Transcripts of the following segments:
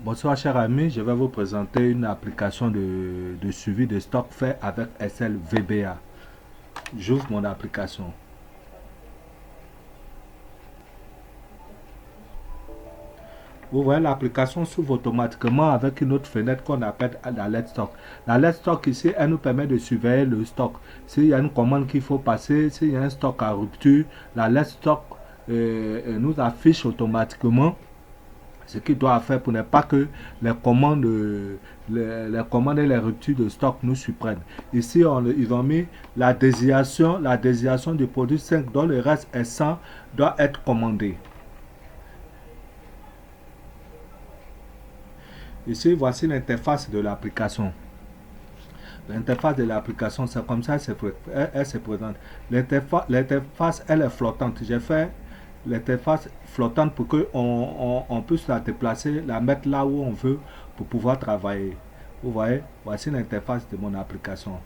Bonsoir chers amis, je vais vous présenter une application de suivi de stock fait avec Excel VBA. J'ouvre mon application. Vous voyez, l'application s'ouvre automatiquement avec une autre fenêtre qu'on appelle la Let's Stock. La Let's Stock ici, elle nous permet de surveiller le stock. S'il y a une commande qu'il faut passer, s'il y a un stock à rupture, la Let's Stock nous affiche automatiquement ce qu'il doit faire pour ne pas que les commandes et les ruptures de stock nous surprennent. Ici, ils ont mis la désignation du produit 5 dont le reste est 100 doit être commandé. Ici, voici l'interface de l'application. L'interface de l'application, c'est comme ça elle se présente. L'interface, elle est flottante. J'ai fait l'interface flottante pour qu'on puisse la déplacer, la mettre là où on veut pour pouvoir travailler. Vous voyez, voici l'interface de mon application.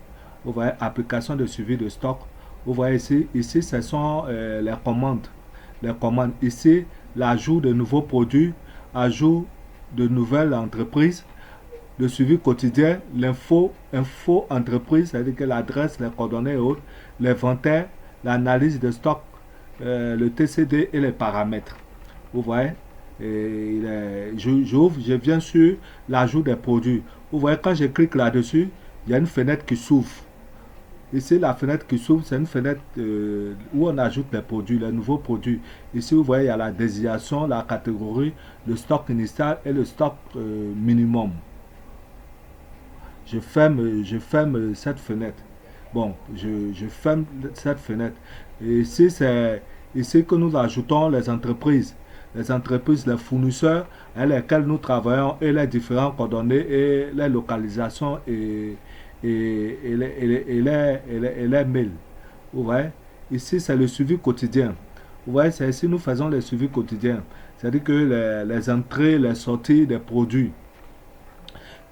Vous voyez, application de suivi de stock. Vous voyez ici ce sont les commandes. Les commandes. Ici, l'ajout de nouveaux produits, ajout de nouvelles entreprises, le suivi quotidien, info entreprise, c'est-à-dire que l'adresse, les coordonnées et autres, l'inventaire, l'analyse de stock, le TCD et les paramètres. Vous voyez, je viens sur l'ajout des produits. Vous voyez, quand je clique là-dessus, il y a une fenêtre qui s'ouvre. Ici, la fenêtre qui s'ouvre, c'est une fenêtre où on ajoute les produits, les nouveaux produits. Ici, vous voyez, il y a la désignation, la catégorie, le stock initial et le stock minimum. Je ferme cette fenêtre. Bon, je ferme cette fenêtre. Et ici, c'est ici que nous ajoutons les entreprises. Les entreprises, les fournisseurs avec lesquels nous travaillons et les différents coordonnées et les localisations et les mails. Vous voyez? Ici, c'est le suivi quotidien. Vous voyez, c'est ici nous faisons le suivi quotidien. C'est-à-dire que les entrées, les sorties des produits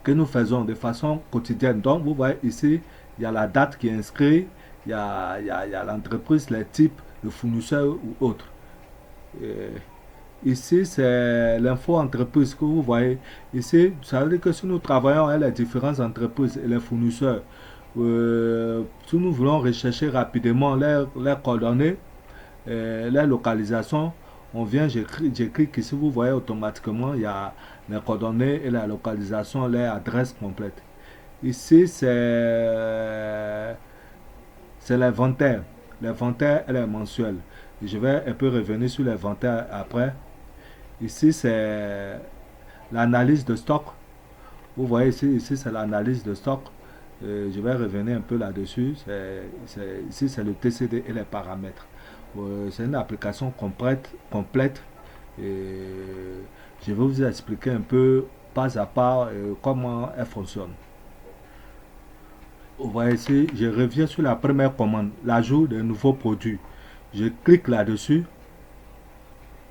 que nous faisons de façon quotidienne. Donc, vous voyez ici, il y a la date qui est inscrite, il y a l'entreprise, les types de fournisseurs ou autres. Et ici, c'est l'info entreprise que vous voyez. Ici, ça veut dire que si nous travaillons avec les différentes entreprises et les fournisseurs, si nous voulons rechercher rapidement les coordonnées, les localisations, on vient, j'écris ici, vous voyez automatiquement, il y a les coordonnées et la localisation, les adresses complètes. Ici, c'est l'inventaire. L'inventaire, elle est mensuelle. Je vais un peu revenir sur l'inventaire après. Ici, c'est l'analyse de stock. Vous voyez ici c'est l'analyse de stock. Je vais revenir un peu là-dessus. Ici, c'est le TCD et les paramètres. C'est une application complète et je vais vous expliquer un peu pas à pas comment elle fonctionne. Vous voyez ici, je reviens sur la première commande, l'ajout de nouveaux produits. Je clique là-dessus.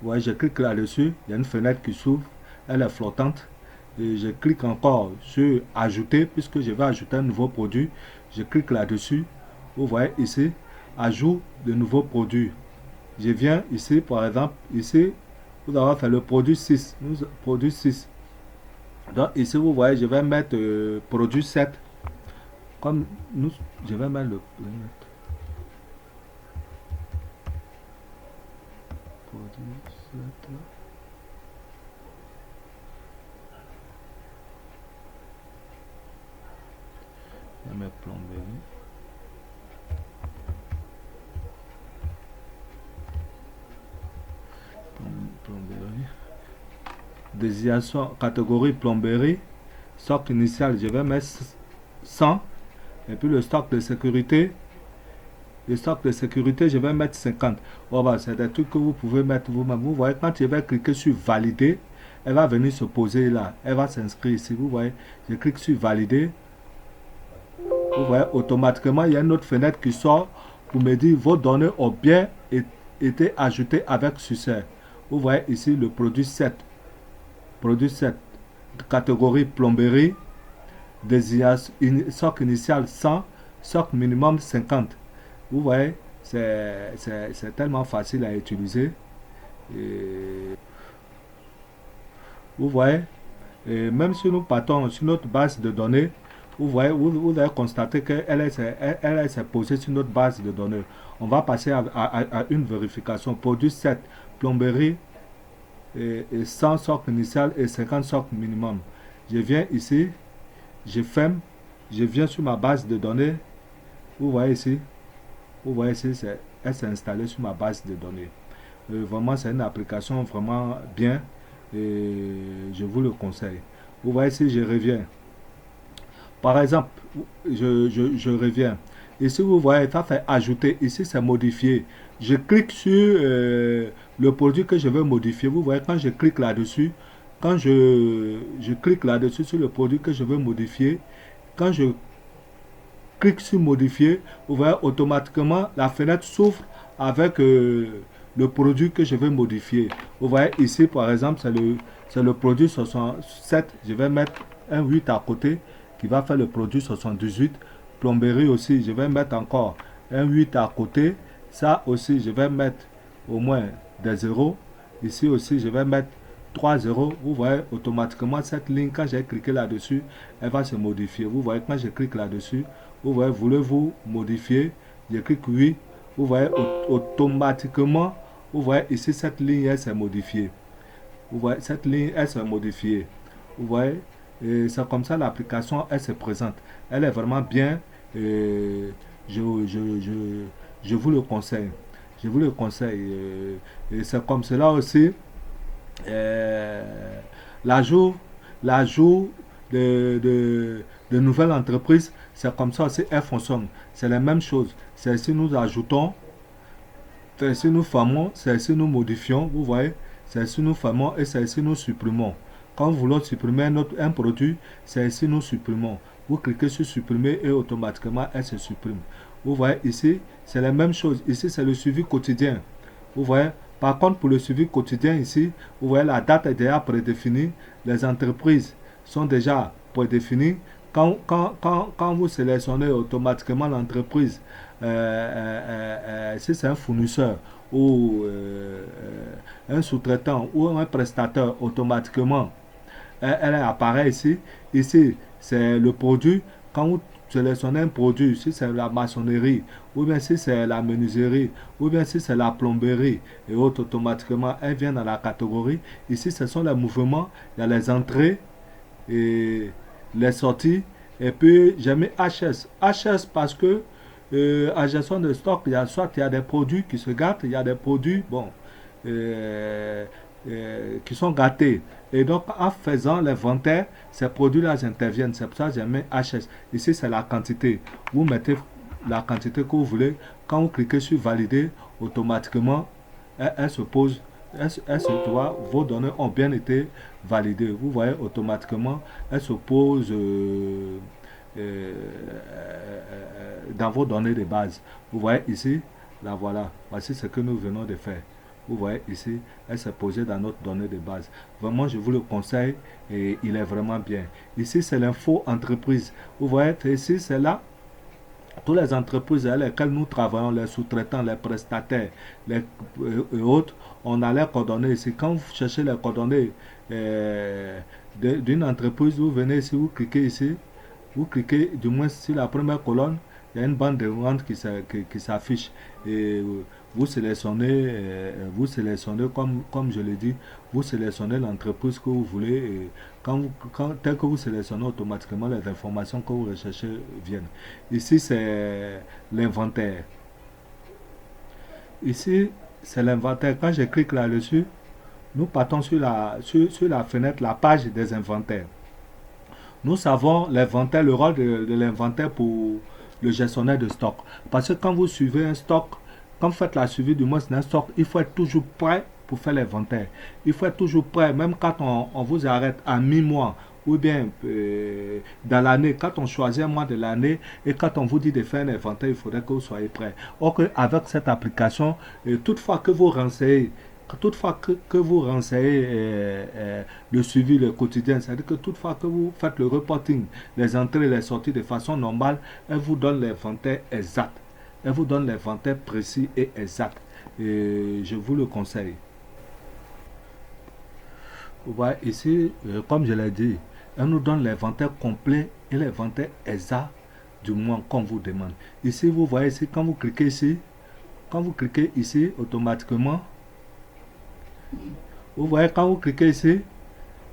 Vous voyez, je clique là-dessus. Il y a une fenêtre qui s'ouvre. Elle est flottante. Et je clique encore sur ajouter puisque je vais ajouter un nouveau produit. Je clique là-dessus. Vous voyez ici, ajout de nouveaux produits. Je viens ici, par exemple, ici, vous avez fait le produit 6. Produit 6. Donc ici, vous voyez, je vais mettre produit 7. Comme nous, je vais mettre le produit 7. Je vais mettre plomberie. Plomberie. Désignation catégorie plomberie. Stock initial, je vais mettre 100. Et puis le stock de sécurité. Le stock de sécurité, je vais mettre 50. Oh, bah, c'est des trucs que vous pouvez mettre vous-même. Vous voyez, quand je vais cliquer sur valider, elle va venir se poser là. Elle va s'inscrire ici. Vous voyez, je clique sur valider. Vous voyez, automatiquement, il y a une autre fenêtre qui sort pour me dire vos données ont bien été ajoutées avec succès. Vous voyez ici le produit 7. Produit 7. Catégorie plomberie. Soc initial 100. Soc minimum 50. Vous voyez, c'est tellement facile à utiliser. Et vous voyez, Et même si nous partons sur notre base de données, vous voyez, vous allez constater qu'elle est posée sur notre base de données. On va passer à une vérification. Produit 7, plomberie, et 100 socles initial et 50 socles minimum. Je viens ici, je ferme, je viens sur ma base de données. Vous voyez ici, elle s'est installée sur ma base de données. Vraiment, c'est une application vraiment bien et je vous le conseille. Vous voyez ici, je reviens. Par exemple, je reviens. Ici, vous voyez, ça fait ajouter. Ici, c'est modifier. Je clique sur le produit que je veux modifier. Vous voyez, quand je clique là-dessus, quand je clique là-dessus sur le produit que je veux modifier, quand je clique sur modifier, vous voyez, automatiquement, la fenêtre s'ouvre avec le produit que je veux modifier. Vous voyez, ici, par exemple, c'est le produit 67. Je vais mettre un 8 à côté qui va faire le produit 78. Plomberie aussi, je vais mettre encore un 8 à côté. Ça aussi, je vais mettre au moins des zéros. Ici aussi, je vais mettre 3 zéros. Vous voyez, automatiquement, cette ligne, quand j'ai cliqué là-dessus, elle va se modifier. Vous voyez, quand je clique là-dessus, vous voyez, voulez-vous modifier? Je clique oui. Vous voyez, automatiquement, vous voyez, ici, cette ligne, elle s'est modifiée. Vous voyez, cette ligne, elle s'est modifiée. Vous voyez, c'est comme ça l'application, elle se présente. Elle est vraiment bien. Et je vous le conseille. Je vous le conseille. Et c'est comme cela aussi. L'ajout l'ajout de nouvelles entreprises, c'est comme ça aussi, elles fonctionnent. C'est la même chose. C'est si nous ajoutons, c'est si nous fermons, c'est si nous modifions, vous voyez, c'est si nous fermons et c'est si nous supprimons. Quand vous voulez supprimer un produit, c'est si nous supprimons. Vous cliquez sur supprimer et automatiquement elle se supprime. Vous voyez ici, c'est la même chose. Ici, c'est le suivi quotidien. Vous voyez, par contre, pour le suivi quotidien ici, vous voyez, la date est déjà prédéfinie. Les entreprises sont déjà prédéfinies. Quand vous sélectionnez automatiquement l'entreprise, si c'est un fournisseur ou un sous-traitant ou un prestataire, automatiquement, elle apparaît ici. Ici, c'est le produit. Quand vous sélectionnez un produit, si c'est la maçonnerie, ou bien si c'est la menuiserie, ou bien si c'est la plomberie, et autres, automatiquement, elle vient dans la catégorie. Ici, ce sont les mouvements, il y a les entrées et les sorties. Et puis, j'ai mis HS. HS parce que en gestion de stock, soit il y a des produits qui se gâtent, il y a des produits, bon, euh, qui sont gâtés. Et donc, en faisant l'inventaire, ces produits-là interviennent. C'est pour ça que j'ai mis HS. Ici, c'est la quantité. Vous mettez la quantité que vous voulez. Quand vous cliquez sur valider, automatiquement, elle se pose. Elle se doit, vos données ont bien été validées. Vous voyez, automatiquement, elle se pose dans vos données de base. Vous voyez ici, là voilà. Voici ce que nous venons de faire. Vous voyez ici, elle s'est posée dans notre donnée de base. Vraiment, je vous le conseille et il est vraiment bien. Ici, c'est l'info entreprise. Vous voyez, ici, c'est là. Toutes les entreprises avec lesquelles nous travaillons, les sous-traitants, les prestataires et autres, on a les coordonnées ici. Quand vous cherchez les coordonnées d'une entreprise, vous venez ici, vous cliquez ici, vous cliquez du moins sur la première colonne, il y a une bande de vente qui s'affiche et vous sélectionnez comme je l'ai dit, vous sélectionnez l'entreprise que vous voulez et tel que vous sélectionnez automatiquement les informations que vous recherchez viennent. Ici c'est l'inventaire. Ici c'est l'inventaire. Quand je clique là-dessus, nous partons sur la fenêtre, la page des inventaires. Nous savons l'inventaire, le rôle de l'inventaire pour le gestionnaire de stock. Parce que quand vous suivez un stock, quand vous faites la suivi du moins d'un stock, il faut être toujours prêt pour faire l'inventaire. Il faut être toujours prêt, même quand on vous arrête à mi-mois ou bien dans l'année, quand on choisit un mois de l'année et quand on vous dit de faire un inventaire, il faudrait que vous soyez prêt. Or, avec cette application, toutefois que vous renseignez, que vous renseignez le suivi, le quotidien, c'est-à-dire que toutefois que vous faites le reporting, les entrées et les sorties de façon normale, elle vous donne l'inventaire exact. Elle vous donne l'inventaire précis et exact. Et je vous le conseille. Vous voyez ici, comme je l'ai dit, elle nous donne l'inventaire complet et l'inventaire exact du mois qu'on vous demande. Ici, vous voyez ici, quand vous cliquez ici, automatiquement, vous voyez quand vous cliquez ici,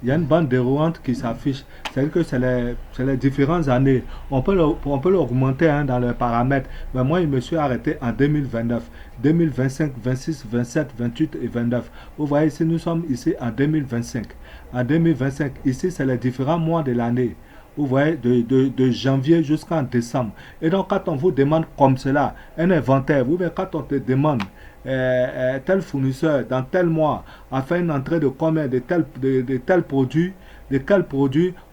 il y a une bande dérouante qui s'affiche. C'est-à-dire que c'est les différentes années. On peut l'augmenter hein, dans les paramètres. Mais moi, je me suis arrêté en 2029, 2025, 26, 27, 28 et 29. Vous voyez ici, nous sommes ici en 2025. En 2025, ici, c'est les différents mois de l'année. Vous voyez, de janvier jusqu'en décembre. Et donc, quand on vous demande comme cela, un inventaire, vous voyez, quand on te demande tel fournisseur dans tel mois a fait une entrée de combien de tel produit,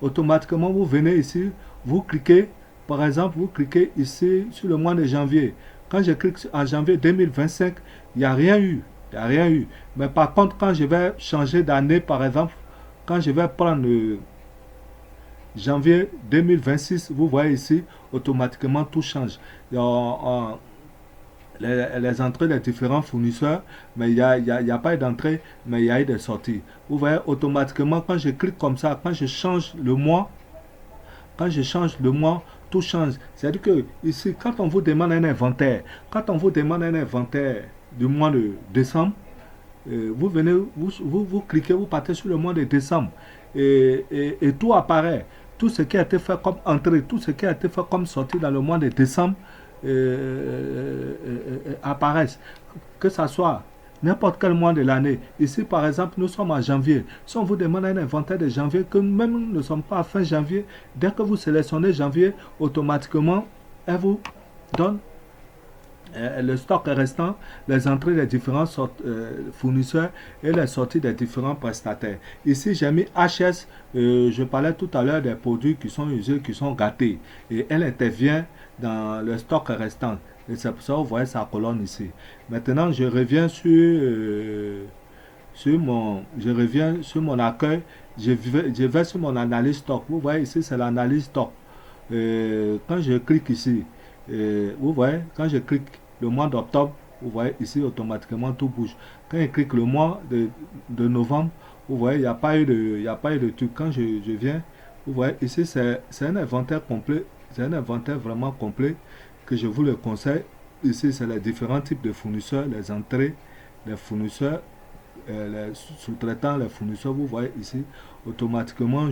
automatiquement vous venez ici, vous cliquez, par exemple, vous cliquez ici sur le mois de janvier. Quand je clique en janvier 2025, il n'y a rien eu. Il n'y a rien eu. Mais par contre, quand je vais changer d'année, par exemple, quand je vais prendre janvier 2026, vous voyez ici, automatiquement tout change. Les entrées des différents fournisseurs, mais il n'y a pas d'entrée, mais il y a eu des sorties. Vous voyez, automatiquement, quand je clique comme ça, quand je change le mois, tout change. C'est-à-dire que ici, quand on vous demande un inventaire, du mois de décembre, vous venez, vous cliquez, vous partez sur le mois de décembre et tout apparaît. Tout ce qui a été fait comme entrée, tout ce qui a été fait comme sortie dans le mois de décembre apparaissent. Que ce soit n'importe quel mois de l'année. Ici, par exemple, nous sommes en janvier. Si on vous demande un inventaire de janvier, que même nous ne sommes pas à fin janvier, dès que vous sélectionnez janvier, automatiquement, elle vous donne le stock restant, les entrées des différents fournisseurs et les sorties des différents prestataires. Ici, j'ai mis HS. Je parlais tout à l'heure des produits qui sont usés, qui sont gâtés. Et elle intervient dans le stock restant. Et c'est pour ça que vous voyez sa colonne ici. Maintenant, je reviens sur mon accueil. Je vais sur mon analyse stock. Vous voyez ici, c'est l'analyse stock. Quand je clique ici, vous voyez, quand je clique le mois d'octobre, vous voyez ici automatiquement tout bouge. Quand je clique le mois de novembre, vous voyez, il n'y a pas eu de truc. Quand je viens, vous voyez ici, c'est un inventaire complet. C'est un inventaire vraiment complet que je vous le conseille. Ici, c'est les différents types de fournisseurs, les entrées, les fournisseurs, les sous-traitants, les fournisseurs. Vous voyez ici, automatiquement,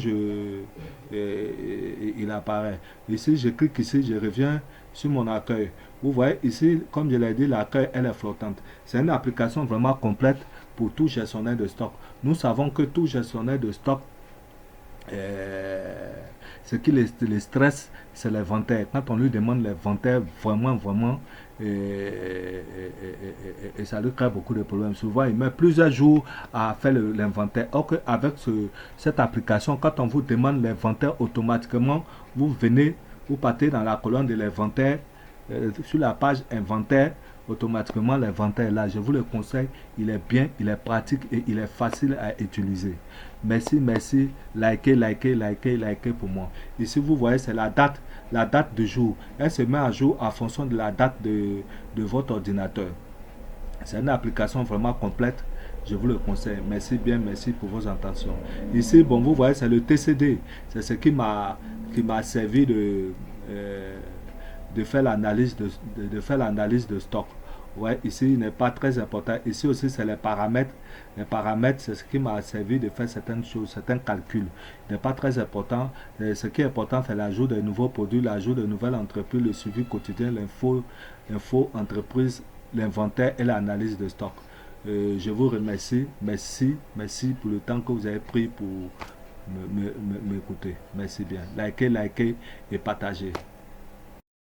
il apparaît. Ici, je clique ici, je reviens sur mon accueil. Vous voyez ici, comme je l'ai dit, l'accueil, elle est flottante. C'est une application vraiment complète pour tout gestionnaire de stock. Nous savons que tout gestionnaire de stock, ce qui les stresse, c'est l'inventaire. Quand on lui demande l'inventaire, vraiment, et ça lui crée beaucoup de problèmes. Souvent, il met plusieurs jours à faire l'inventaire. Or qu'avec cette application, quand on vous demande l'inventaire, automatiquement, vous partez dans la colonne de l'inventaire, sur la page inventaire, automatiquement l'inventaire est là. Je vous le conseille, il est bien, il est pratique et il est facile à utiliser. Merci, likez pour moi. Ici, vous voyez, c'est la date du jour. Elle se met à jour en fonction de la date de votre ordinateur. C'est une application vraiment complète. Je vous le conseille. Merci bien, merci pour vos intentions. Ici, bon, vous voyez, c'est le TCD. C'est ce qui m'a servi de faire l'analyse de stock. Ouais, ici, il n'est pas très important. Ici aussi, c'est les paramètres. Les paramètres, c'est ce qui m'a servi de faire certaines choses, certains calculs. Il n'est pas très important. Ce qui est important, c'est l'ajout de nouveaux produits, l'ajout de nouvelles entreprises, le suivi quotidien, l'info entreprise, l'inventaire et l'analyse de stock. Je vous remercie. Merci pour le temps que vous avez pris pour m'écouter. Merci bien. Likez et partagez.